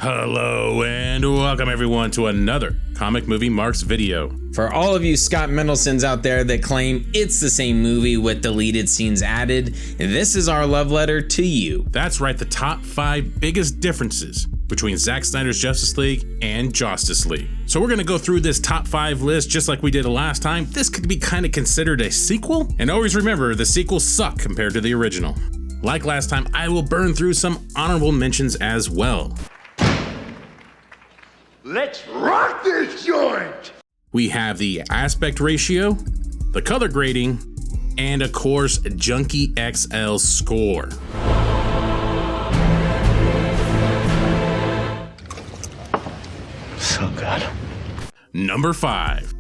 Hello and welcome everyone to another Comic Movie Marks video. For all of you Scott Mendelsons out there that claim it's the same movie with deleted scenes added, this is our love letter to you. That's right, the top 5 biggest differences between Zack Snyder's Justice League and Josstice League. So we're gonna go through this top 5 list just like we did last time. This could be kind of considered a sequel, and always remember the sequels suck compared to the original. Like last time, I will burn through some honorable mentions as well. Let's rock this joint! We have the aspect ratio, the color grading, and of course, Junkie XL score. So good. Number 5.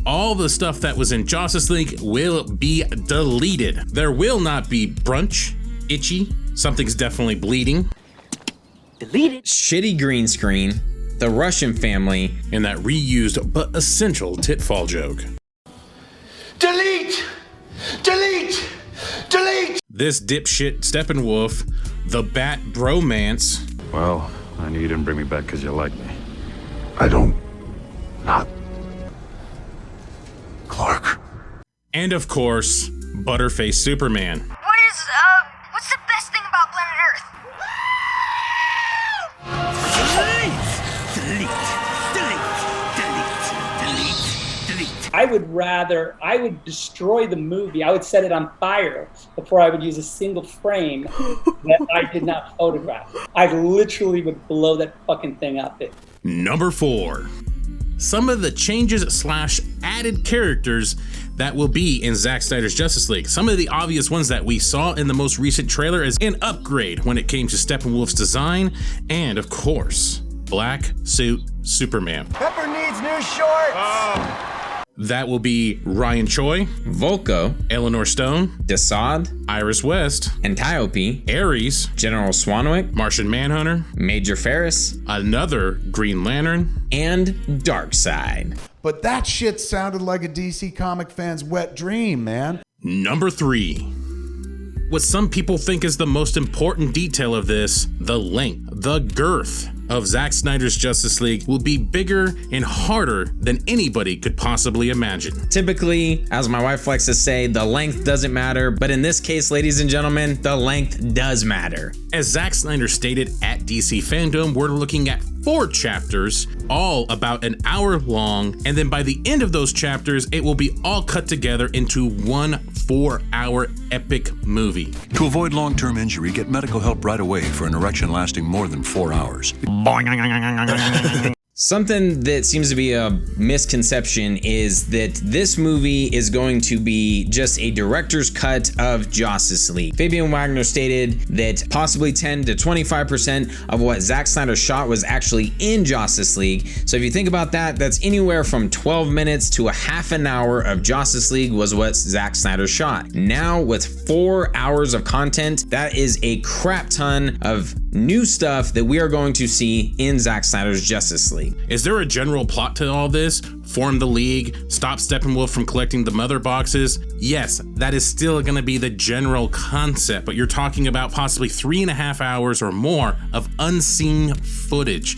All the stuff that was in Justice League will be deleted. There will not be brunch, itchy, something's definitely bleeding, Deleted. Shitty green screen, the Russian family, and that reused but essential titfall joke. Delete! Delete! Delete! This dipshit Steppenwolf, the Bat bromance, Well, I knew you didn't bring me back because you like me. I don't. Not. Clark. and of course, Butterface Superman. What's the best thing about planet Earth? Delete. I would destroy the movie. I would set it on fire before I would use a single frame that I did not photograph. I literally would blow that fucking thing up. Number 4. Some of the changes / added characters that will be in Zack Snyder's Justice League. Some of the obvious ones that we saw in the most recent trailer is an upgrade when it came to Steppenwolf's design, and of course, Black Suit Superman. Pepper needs new shorts! That will be Ryan Choi, Volko, Eleanor Stone, Desaad, Iris West, Antiope, Ares, General Swanwick, Martian Manhunter, Major Ferris, another Green Lantern, and Darkseid. But that shit sounded like a DC comic fan's wet dream, man. Number 3. What some people think is the most important detail of this, the length, the girth of Zack Snyder's Justice League will be bigger and harder than anybody could possibly imagine. Typically, as my wife likes to say, the length doesn't matter, but in this case, ladies and gentlemen, the length does matter. As Zack Snyder stated at DC Fandom, we're looking at 4 chapters, all about an hour long, and then by the end of those chapters, it will be all cut together into one 4-hour epic movie. To avoid long-term injury, get medical help right away for an erection lasting more than 4 hours. Something that seems to be a misconception is that this movie is going to be just a director's cut of Justice League. Fabian Wagner stated that possibly 10 to 25% of what Zack Snyder shot was actually in Justice League. So if you think about that, that's anywhere from 12 minutes to a half an hour of Justice League was what Zack Snyder shot. Now with 4 hours of content, that is a crap ton of new stuff that we are going to see in Zack Snyder's Justice League. Is there a general plot to all this? Form the League, stop Steppenwolf from collecting the mother boxes? Yes, that is still gonna be the general concept, but you're talking about possibly 3.5 hours or more of unseen footage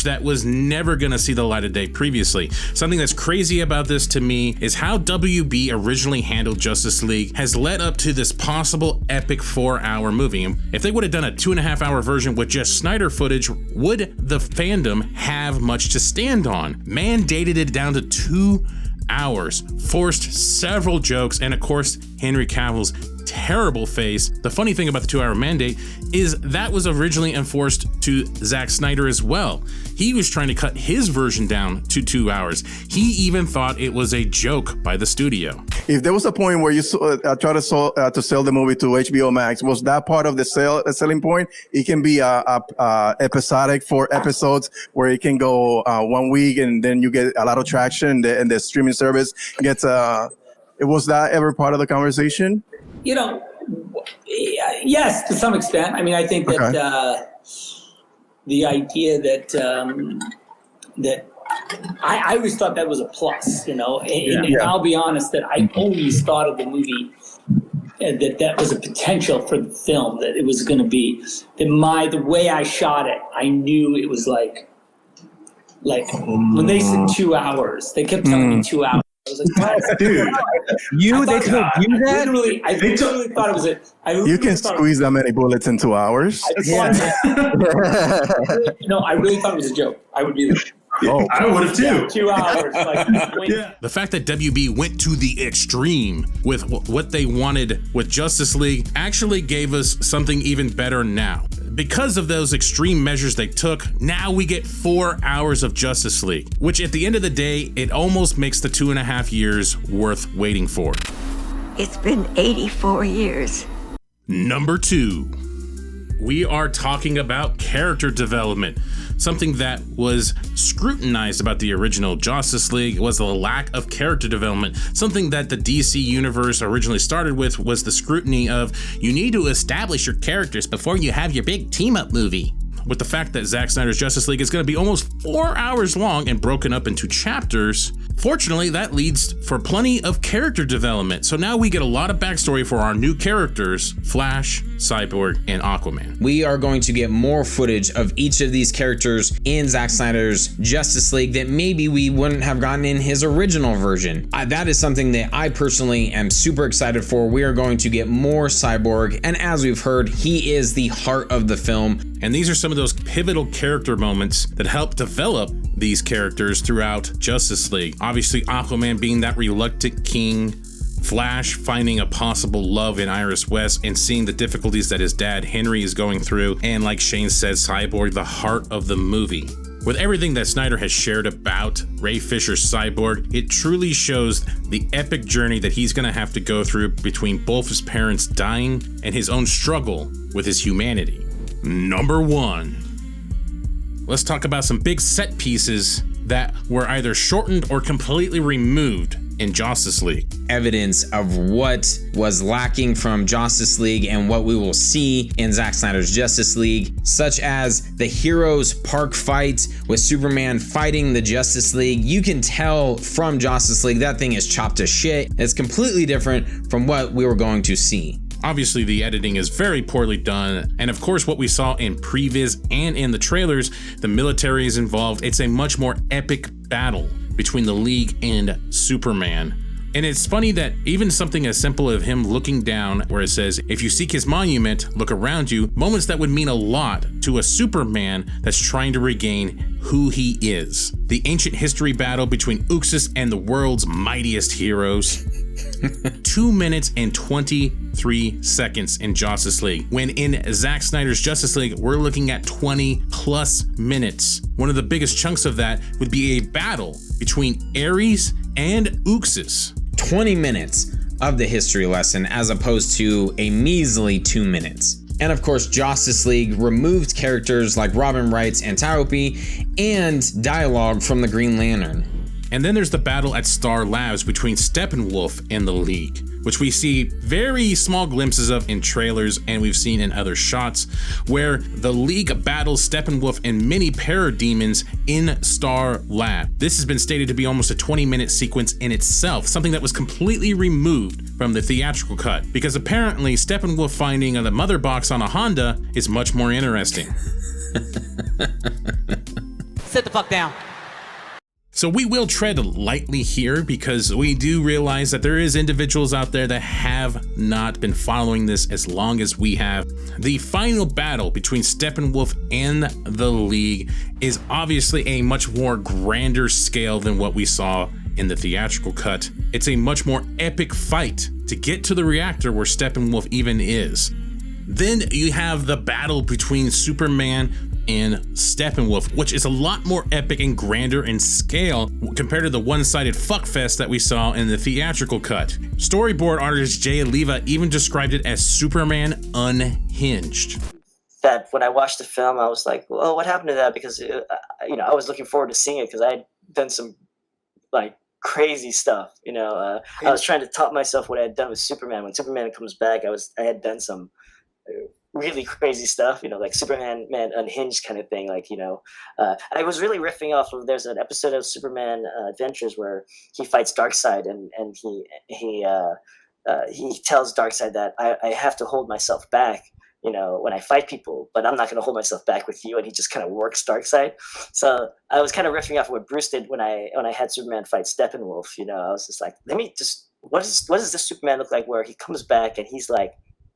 that was never gonna see the light of day previously. Something that's crazy about this to me is how WB originally handled Justice League has led up to this possible epic 4-hour movie. And if they would have done a 2.5-hour version with just Snyder footage, would the fandom have much to stand on? Mandated it down to 2 hours, forced several jokes, and of course, Henry Cavill's terrible face. The funny thing about the 2-hour mandate is that was originally enforced to Zack Snyder as well. He was trying to cut his version down to 2 hours. He even thought it was a joke by the studio. If there was a point where you try to sell the movie to HBO Max, was that part of the selling point? It can be episodic, 4 episodes, where it can go 1 week and then you get a lot of traction and the streaming service gets was that ever part of the conversation? You know, yes, to some extent. I mean, I think that the idea that I always thought that was a plus, you know, and I'll be honest that I always thought of the movie that was a potential for the film, that it was going to be, the way I shot it, I knew it was like when they said 2 hours, they kept telling me 2 hours. I was like, what? Dude, They told you that? I literally thought it was You can squeeze that many bullets in 2 hours. No, I really thought it was a joke. I would be like, I would have too. 2 hours. The fact that WB went to the extreme with what they wanted with Justice League actually gave us something even better now. Because of those extreme measures they took, now we get 4 hours of Justice League, which at the end of the day, it almost makes the 2.5 years worth waiting for. It's been 84 years. Number 2. We are talking about character development. Something that was scrutinized about the original Justice League was the lack of character development. Something that the DC universe originally started with was the scrutiny of, you need to establish your characters before you have your big team-up movie. With the fact that Zack Snyder's Justice League is going to be almost 4 hours long and broken up into chapters, fortunately that leads for plenty of character development. So now we get a lot of backstory for our new characters, Flash, Cyborg, and Aquaman. We are going to get more footage of each of these characters in Zack Snyder's Justice League that maybe we wouldn't have gotten in his original version. That is something that I personally am super excited for. We are going to get more Cyborg, and as we've heard, he is the heart of the film. And these are some of those pivotal character moments that help develop these characters throughout Justice League. Obviously, Aquaman being that reluctant king, Flash finding a possible love in Iris West and seeing the difficulties that his dad Henry is going through, and like Shane said, Cyborg, the heart of the movie. With everything that Snyder has shared about Ray Fisher's Cyborg, it truly shows the epic journey that he's going to have to go through between both his parents dying and his own struggle with his humanity. Number 1. Let's talk about some big set pieces that were either shortened or completely removed in Justice League. Evidence of what was lacking from Justice League and what we will see in Zack Snyder's Justice League, such as the Heroes Park fight with Superman fighting the Justice League. You can tell from Justice League that thing is chopped to shit. It's completely different from what we were going to see. Obviously, the editing is very poorly done, and of course what we saw in previs and in the trailers, the military is involved. It's a much more epic battle between the League and Superman. And it's funny that even something as simple as him looking down where it says, if you seek his monument, look around you, moments that would mean a lot to a Superman that's trying to regain who he is. The ancient history battle between Uxas and the world's mightiest heroes. 2 minutes and 23 seconds in Justice League, when in Zack Snyder's Justice League, we're looking at 20 plus minutes. One of the biggest chunks of that would be a battle between Ares and Uxas. 20 minutes of the history lesson as opposed to a measly 2 minutes. And of course, Justice League removed characters like Robin Wright's Antiope and dialogue from the Green Lantern. And then there's the battle at Star Labs between Steppenwolf and the League, which we see very small glimpses of in trailers and we've seen in other shots, where the League battles Steppenwolf and many parademons in Star Lab. This has been stated to be almost a 20-minute sequence in itself, something that was completely removed from the theatrical cut, because apparently Steppenwolf finding the mother box on a Honda is much more interesting. Sit the fuck down. So we will tread lightly here because we do realize that there is individuals out there that have not been following this as long as we have. The final battle between Steppenwolf and the League is obviously a much more grander scale than what we saw in the theatrical cut. It's a much more epic fight to get to the reactor where Steppenwolf even is. Then you have the battle between Superman and Steppenwolf, which is a lot more epic and grander in scale compared to the one-sided fuckfest that we saw in the theatrical cut. Storyboard artist Jay Oliva even described it as Superman unhinged. That when I watched the film, I was like, well, what happened to that? Because I was looking forward to seeing it because I had done some like crazy stuff. I was trying to top myself what I had done with Superman. When Superman comes back, I had done some really crazy stuff, like Superman Unhinged kind of thing. I was really riffing off of, there's an episode of Superman Adventures where he fights Darkseid and he he tells Darkseid that I have to hold myself back, you know, when I fight people, but I'm not going to hold myself back with you. And he just kind of works Darkseid. So I was kind of riffing off what Bruce did when I had Superman fight Steppenwolf. You know, I was just like, what does this Superman look like where he comes back and he's like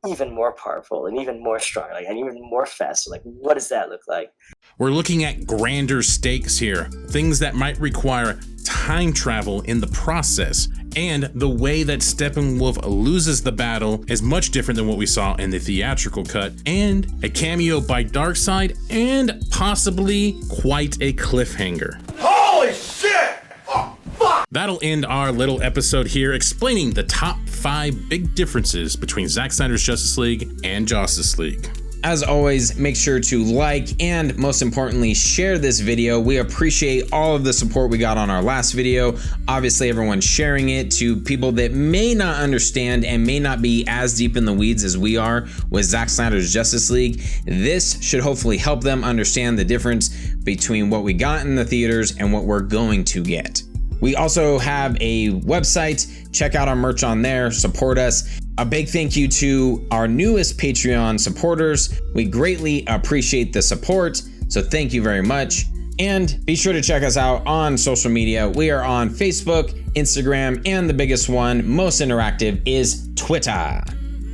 even more powerful and even more strong, like, and even more fast. Like, what does that look like? We're looking at grander stakes here, things that might require time travel in the process. And the way that Steppenwolf loses the battle is much different than what we saw in the theatrical cut, and a cameo by Darkseid, and possibly quite a cliffhanger. Holy shit! Oh, fuck! That'll end our little episode here explaining the top 5 big differences between Zack Snyder's Justice League and Josstice League. As always, make sure to like and most importantly, share this video. We appreciate all of the support we got on our last video. Obviously, everyone's sharing it to people that may not understand and may not be as deep in the weeds as we are with Zack Snyder's Justice League. This should hopefully help them understand the difference between what we got in the theaters and what we're going to get. We also have a website. Check out our merch on there, support us. A big thank you to our newest Patreon supporters. We greatly appreciate the support, so thank you very much. And be sure to check us out on social media. We are on Facebook, Instagram, and the biggest one, most interactive, is Twitter.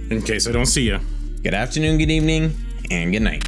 In case I don't see you. Good afternoon, good evening, and good night.